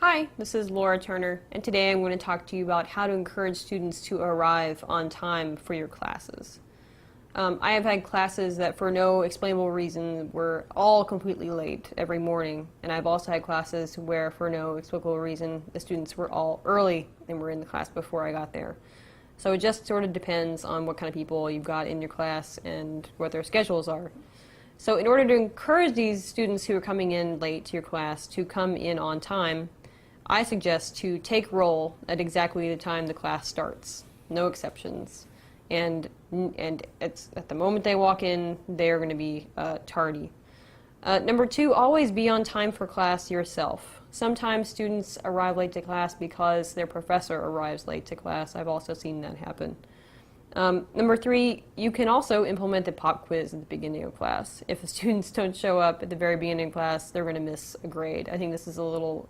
Hi, this is Laura Turner, and today I'm going to talk to you about how to encourage students to arrive on time for your classes. I have had classes that for no explainable reason were all completely late every morning, and I've also had classes where for no explicable reason the students were all early and were in the class before I got there. So it just sort of depends on what kind of people you've got in your class and what their schedules are. So in order to encourage these students who are coming in late to your class to come in on time, I suggest to take roll at exactly the time the class starts, no exceptions. And it's at the moment they walk in, they're going to be tardy. Number two, always be on time for class yourself. Sometimes students arrive late to class because their professor arrives late to class. I've also seen that happen. Number three, you can also implement the pop quiz at the beginning of class. If the students don't show up at the very beginning of class, they're going to miss a grade. I think this is a little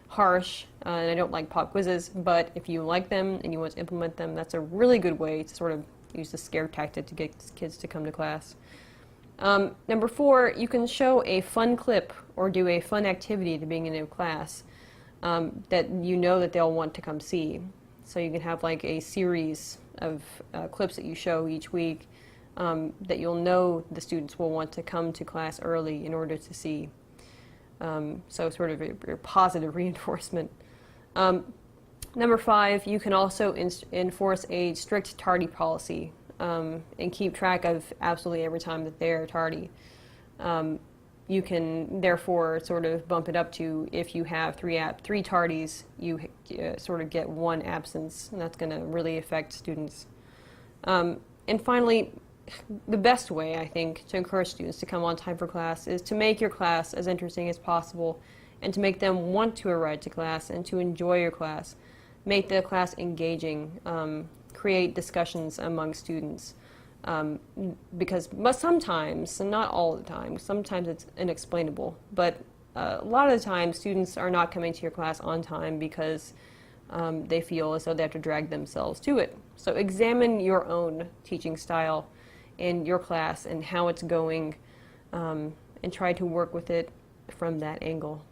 harsh, and I don't like pop quizzes, but if you like them and you want to implement them, that's a really good way to sort of use the scare tactic to get kids to come to class. Number four, you can show a fun clip or do a fun activity at the beginning of class that you know that they'll want to come see. So you can have like a series of clips that you show each week that you'll know the students will want to come to class early in order to see. So sort of a positive reinforcement. Number five, you can also enforce a strict tardy policy and keep track of absolutely every time that they're tardy. You can therefore sort of bump it up to, if you have three tardies, you sort of get one absence, and that's going to really affect students. And finally, the best way, I think, to encourage students to come on time for class is to make your class as interesting as possible and to make them want to arrive to class and to enjoy your class. Make the class engaging, create discussions among students. Because sometimes, and not all the time, sometimes it's inexplainable, but a lot of the time students are not coming to your class on time because they feel as though they have to drag themselves to it. So examine your own teaching style in your class and how it's going, and try to work with it from that angle.